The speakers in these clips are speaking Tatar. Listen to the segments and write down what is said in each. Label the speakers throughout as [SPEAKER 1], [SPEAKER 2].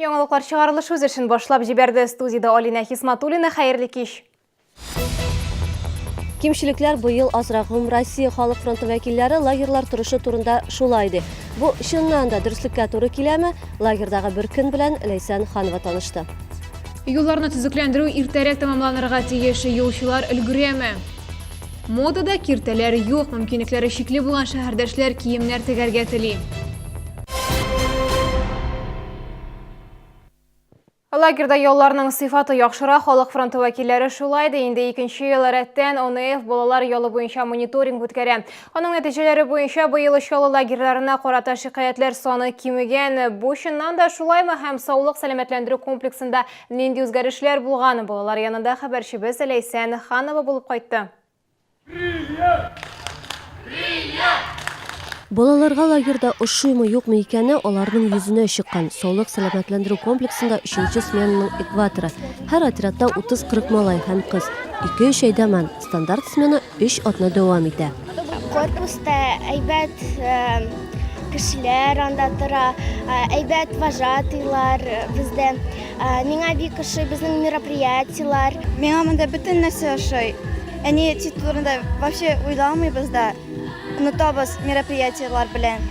[SPEAKER 1] Яңалыклар чыгарылышы үз эшен башлап җибәрде. Студияда Алина Хисматуллина, хәерле кич.
[SPEAKER 2] Кимчелекләр быел азрагым. Россия Халык фронты вәкилләре лагерлар торышы турында шулайды. Бу чыннан да дөреслеккә туры киләме? Лагердагы бер көн белән Ләйсән Ханова танышты.
[SPEAKER 1] Юлларны төзекләндерү иртәрәк тамамланырга тиеш, юлчылар өлгерәме? Модада киртәләр юк, мөмкинлекләре шикле булган шәһәрдәшләр киемнәр тегәргә тели. Лагерда ялларның сыйфаты яхшыра, Халык фронты вәкилләре шулайды. Инде икенче ел рәттән ОНФ балалар ялы буенча мониторинг үткәрә. Аның нәтиҗәләре буенча быел ялы лагерьларына карата шикаятьләр саны кимегән. Бу чыннан да шулаймы һәм саулык сәламәтләндерү комплексында нинди үзгәрешләр булган? Балалар янында хәбәрчебез Ләйсән Ханова булып кайтты.
[SPEAKER 2] Балаларга лагерда ошуймы юкмы икәне аларның йөзенә чыккан. Саулык сәламәтләндерү комплексында 3нче сменаның экваторы. Һәр отрядта 30-40 малай һәм кыз. 2-3 әйдәмән. Стандарт смена 3 атна дәвам итә.
[SPEAKER 3] Корпуста әйбәт кешеләр анда тора, әйбәт вожатыйлар бездә. Миңа бик ошый безнең мероприятиелар.
[SPEAKER 4] Миңа монда бөтен нәрсә ошый. Әни турында вообще уйламыйбыз да. Унутабыз мероприятиелар белән.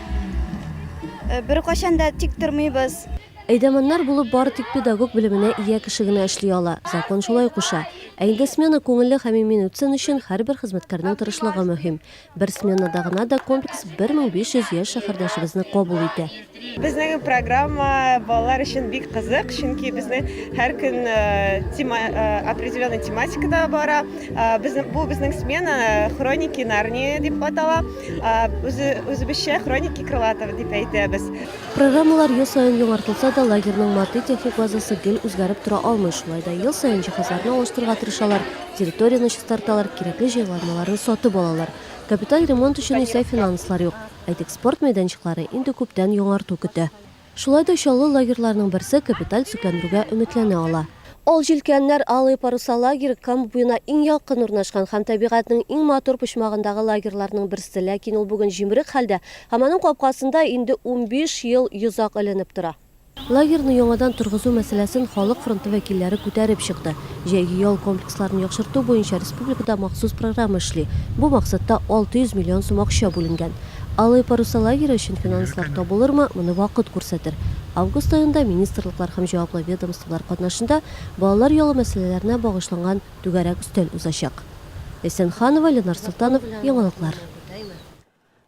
[SPEAKER 4] Бер кашан да тик тормыйбыз.
[SPEAKER 2] Әйдәмәннәр булып бары тик педагог белеменә ия кеше генә эшли ала. Закон шулай куша. Әйдә смена күңелле һәм имин үтсен өчен һәрбер хезмәткәрнең тырышлыгы мөһим. Бер сменада гына да комплекс 1500 яшь шәһәрдәшебезне кабул итә.
[SPEAKER 5] Безнең программа балалар өчен бик кызык, чөнки безнең һәр көн определенный тематикада бара. Бу безнең смена хроники Нарнии дип атала. Үзебезчә хроники Крылатова дип әйтәбез.
[SPEAKER 2] Программалар ел саен яңартылса да лагерның матди техник базасы гел үзгәреп тора алмый. Шулай да ел саен җиһазларны алыштырырга тырышалар, территорияны чистарталар, кирәкле җайланмаларын сатып алалар. Капиталь ремонт өчен исә финанслар юк. Әйтик, спорт мәйданчыклары инде күптән яңарту көтә. Шулай да чаллы лагерьларның берсе капиталь сүкләндерүгә өметләнә ала. Ал җилкәннәр Алый паруса лагерь Камб буена иң якын урнашкан һәм табигатьнең иң матур почмагындагы лагерьларның берсе, ләкин ул бүген җимерек хәлдә һәм аның капкасында инде 15 ел йозак эленеп тора. Лагерьны яңадан торгызу мәсьәләсен Халык фронты вәкилләре күтәреп чыкты. Җәйге ял комплексларын яхшырту буенча республикада махсус программа эшли. Бу максатта 600 миллион сум акча бүленгән. Алый паруса лагере өчен финанслар табылырмы, моны вакыт күрсәтер. Август аенда министрлыклар һәм җаваплы ведомстволар катнашында балалар ялы мәсьәләләренә багышланган түгәрәк өстәл узачак. Ләйсән Ханова, Ленар Султанов, Яңалыклар.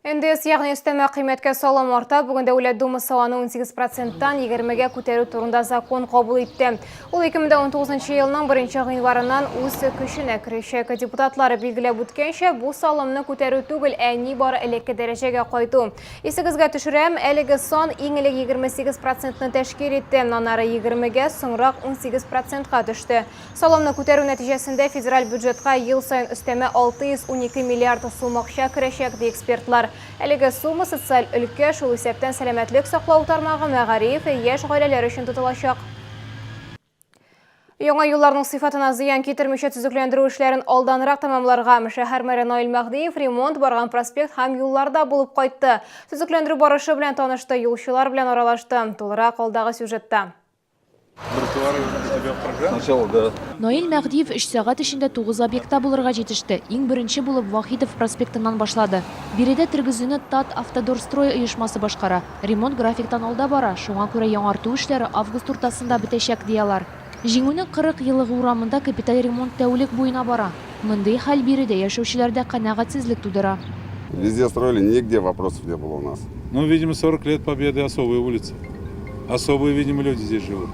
[SPEAKER 1] НДС, ягъни өстәмә кыйммәткә салым арта. Бүген Дәүләт Думасы аны 18%-тан 20-гә күтәрү турында закон кабул итте. Ул 2019 елның 1 гыйнварыннан үз көченә керәчәк. Депутатлары билгеләп үткәнчә, бу салымны күтәрү түгел, әни бары элекке дәрәҗәгә кайту. Исегезгә төшерәм, әлеге сан иң элек 28%-ны тәшкил итте, аннары 20-гә, соңрак 18%-ка төште. Салымны күтәрү нәтиҗәсендә федераль бюджетка ел саен өстәмә 612 миллиард сум акча керәчәк, ди экспертлар. Әлеге сума социаль өлкә, шул исәптән сәламәтлек саклау тармагы, мәгариф, яшь гаиләләр өчен тотылачак. Яңа юлларның сыйфатына зыян китермичә төзекләндерү эшләрен алданрак тамамларга шәһәр мэры Наил Мәхдиев ремонт барган проспект һәм юлларда булып кайтты. Төзекләндерү барышы белән танышты, юлчылар белән аралашты. Тулырак алдагы сюжетта.
[SPEAKER 6] Наил Мәхдиев 3 сәгать эчендә 9 объектта булырга җитеште. Иң беренче булып Вахитов проспектыннан башлады. Биредә тергезүне ТАТ Автодорстрой оешмасы башкара. Ремонт графиктан алда бара. Шуңа күрә яңарту эшләре август уртасында бетәчәк диялар. Җиңүнең 40 еллыгы урамында капиталь ремонт тәүлек буена бара. Мондый хәл биредә яшәүчеләрдә канәгатьсезлек тудыра.
[SPEAKER 7] Везде строили, нигде вопросов не было у нас.
[SPEAKER 8] Ну, видимо, 40 лет победы, особые улицы. Особые, видимо, люди здесь живут.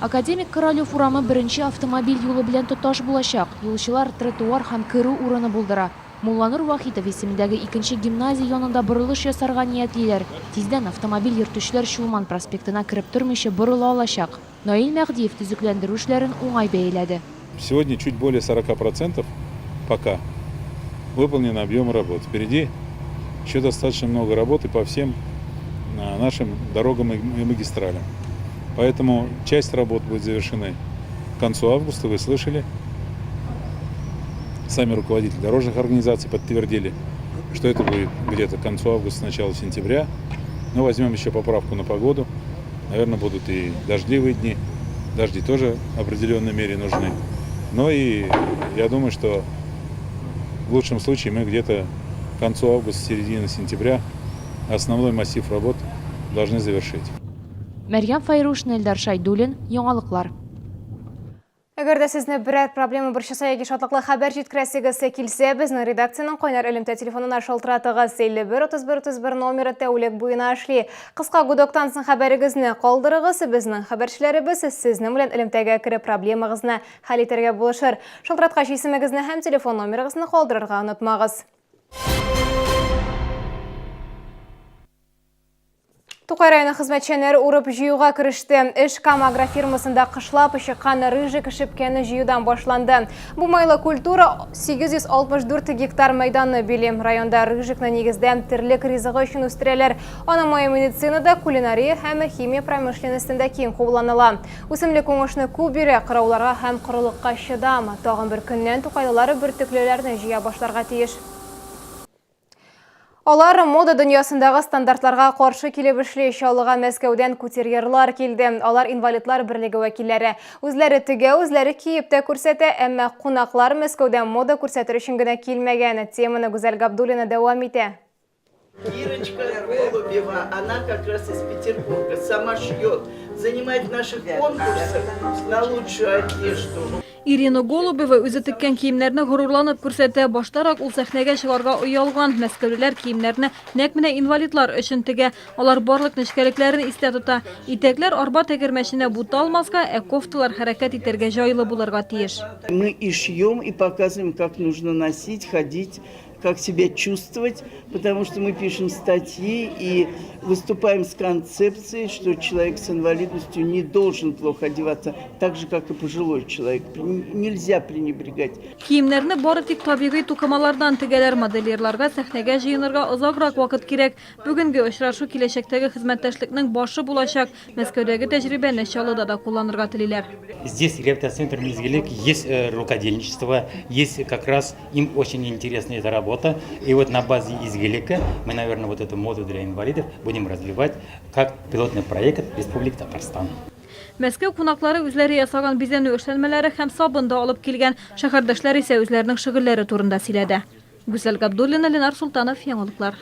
[SPEAKER 6] Академик Королев урамы беренче автомобиль юлы белән тоташ булачак. Юлчылар тротуар һәм керү урыны булдыра. Мулланур Вахитов исемендәге 2нче гимназия янында борылыш ясарга ниятлиләр. Тиздән автомобиль йөртүчеләр Чулман проспектына кереп тормыйча борыла алачак. Наил Мәхдиев төзекләндерү эшләрен уңай бәяләде.
[SPEAKER 8] Сегодня чуть более 40% пока выполнен объем работ. Впереди еще достаточно много работы по всем нашим дорогам и магистралям. Поэтому часть работ будет завершены к концу августа. Вы слышали, сами руководители дорожных организаций подтвердили, что это будет где-то к концу августа, начало сентября. Но возьмем еще поправку на погоду. Наверное, будут и дождливые дни. Дожди тоже в определенной мере нужны. Но и я думаю, что в лучшем случае мы где-то к концу августа, середине сентября основной массив работ должны завершить.
[SPEAKER 6] Мәрьям Файрушин, Эльдар Шайдуллин, яңалыклар.
[SPEAKER 1] Әгәр дә сезне берәр проблема борчыса яки шатлыклы хәбәр җиткерәсегез килсә, безнең редакциянең кайнар элемтә телефонына шалтыратыгыз 51-31-31 номеры тәүлек буена эшли. Кыска гудоктан соң хәбәрегезне калдырыгыз, безнең хәбәрчеләребез сезнең белән элемтәгә кереп проблемагызны хәл итәргә булышыр. Шалтыраткач исемегезне һәм телефон номерыгызны калдырырга онытмагыз. Тукай районы хезмәтчәннәре урып җыюга кереште. Эш Кама агрофирмасында кышлап чыккан рыжик шипкәне җыюдан башланды. Бу майлы культура 864 гектар мәйданны билем. Районда рыжикны нигездән терлек ризыгы өчен үстерәләр. Аны май медицинада, кулинария һәм химия промышленностенда киң кулланыла. Үсемлек уңышны күп бирә, кырауларга һәм корылыкка чыдама. Тагын бер көннән тукайлылары бөртеклеләрне җыя башларга тиеш. Алар мода дөньясындагы стандартларга каршы килеп эшләүче алыга Мәскәүдән күтергерлар килде. Алар инвалидлар берлеге вәкилләре. Үзләре тегә, үзләре киеп тә күрсәтә, әмма кунаклар Мәскәүдән мода күрсәтер өчен генә килмәгән. Теманы Гүзәл Габдуллина дәвам итә.
[SPEAKER 9] Ирочка Голубева, она как раз из Петербурга, сама шьет, занимает в наших конкурсах на лучшую одежду.
[SPEAKER 10] Ирина Голубева үзе теккән киемнәрне горурланып күрсәтә. Баштарак ул сәхнәгә чыгарга уялган. Мәскәүлеләр киемнәрне нәкъ менә инвалидлар өчен тегә. Алар барлык нечкәлекләрен истә тота. Итәкләр арба тәгәрмәченә буталмаска, ә кофталар хәрәкәт итәргә җайлы булырга тиеш.
[SPEAKER 9] Мы и шьем, и показываем, как нужно носить, ходить, как себя чувствовать, потому что мы пишем статьи и выступаем с концепцией, что человек с инвалидностью не должен плохо одеваться, так же, как и пожилой человек. Нельзя пренебрегать.
[SPEAKER 10] Киемнәрне бары тик табигый тукымалардан тегәләр. Модельерларга сәхнәгә җыенырга озаграк вакыт кирәк. Бүгенге очрашу киләчәктәге хезмәттәшлекнең башы булачак. Мәскәүдәге тәҗрибәне Чаллыда да кулланырга телиләр.
[SPEAKER 11] Здесь реабилитационный центр «Мизгелек» есть рукодельничество, есть как раз им очень интересна эта работа. И вот на базе «Изгелека» мы, наверное, вот эту моду для инвалидов будем развивать как пилотный проект Республики Татарстан.
[SPEAKER 10] Мәскәү кунаклары үзләре ясаган бизәнү эшләнмәләре һәм сабын да алып килгән. Шәһәрдәшләр исә үзләренең шөгыльләре турында сөйләде. Гүзәл Габдуллина, Ленар Султанов, яңалыклар.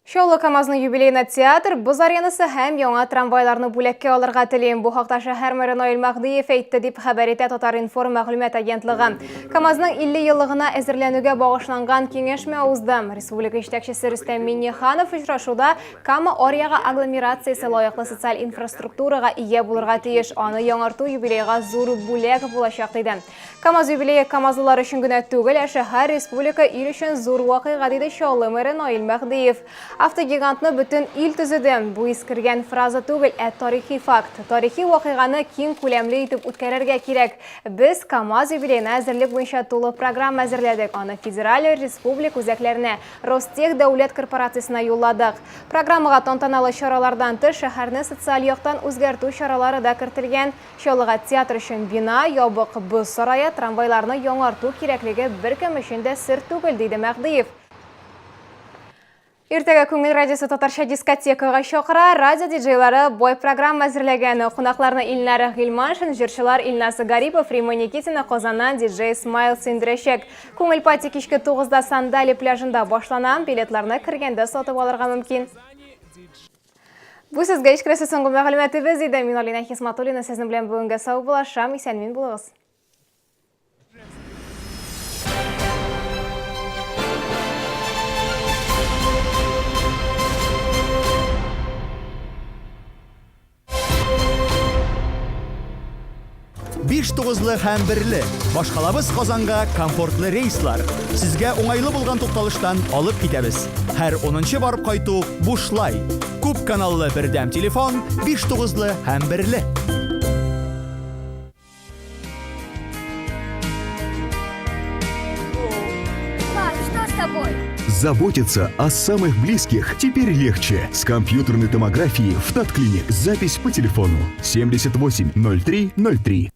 [SPEAKER 1] Шоулы КамАЗның юбилейна театр, боз аренасы һәм яңа трамвайларны бүләккә алырга телим. Бу хакта шәһәр мэры Наил Мәгъдиев әйтте дип хәбәр итә Татар-Информ мәгълүмат агентлыгы. КамАЗның 50 еллыгына әзерләнүгә багышланган киңәшмә узды. Республика җитәкчесе Рөстәм Миңнеханов очрашуда Кама Орияга агломерациясе лаеклы социаль инфраструктурага ия булырга тиеш. Аны яңарту юбилейга зур бүләк булачак диде. КамАЗ юбилее КамАЗлылар өчен генә түгел, ә шәһәр республика ил өчен зур вакыйга диде Шоулы мэры Наил Мәгъдиев. Автогигантны бөтен ил төзеде. Бу искергән фраза түгел, ә тарихи факт. Тарихи вакыйганы киң күләмле итеп үткәрергә кирәк. Без КамАЗ юбилеена әзерлек буенча тулы программа әзерләдек. Аны федераль республик үзәкләренә, Ростех дәүләт корпорациясына юлладык. Программага тантаналы чаралардан тыш шәһәрне социаль яктан үзгәртү чаралары да кертелгән. Чаллыга театр өчен бина, ябык боз сарае, трамвайларны яңарту кирәклеге беркем өчен дә сер түгел, диде Мәгъдиев. Иртәгә Күңел радиосы татарча дискотекага чакыра. Радио диджейлары бой программа әзерләгән. Кунакларны Илнара Гыйльманшин, җырчылар Илнасы Гарипов, Рима Никитина, Казаннан диджей Смайл Синдерәчәк. Күңел пати кичке 9-да Сандали пляжында башлана. Билетларны кергәндә сатып алырга мөмкин. Бу сезгә ишкерәсе соңгы мәгълүматыбыз иде. Мин Алина Хисматуллина, сезнең белән бүгенгә сау булашам. Исән-мин булыгыз.
[SPEAKER 12] Биш тугызлы һәм берле. Башкалабыз Казанга комфортлы рейслар. Сезгә уңайлы булган тукталыштан алып китәбез. Һәр 10-нчы барып кайту бушлай. Күп каналлы бердәм телефон, биш тугызлы һәм берле.
[SPEAKER 13] Заботиться о самых близких теперь легче. С компьютерной томографией в Татклиник запись по телефону 78 03 03.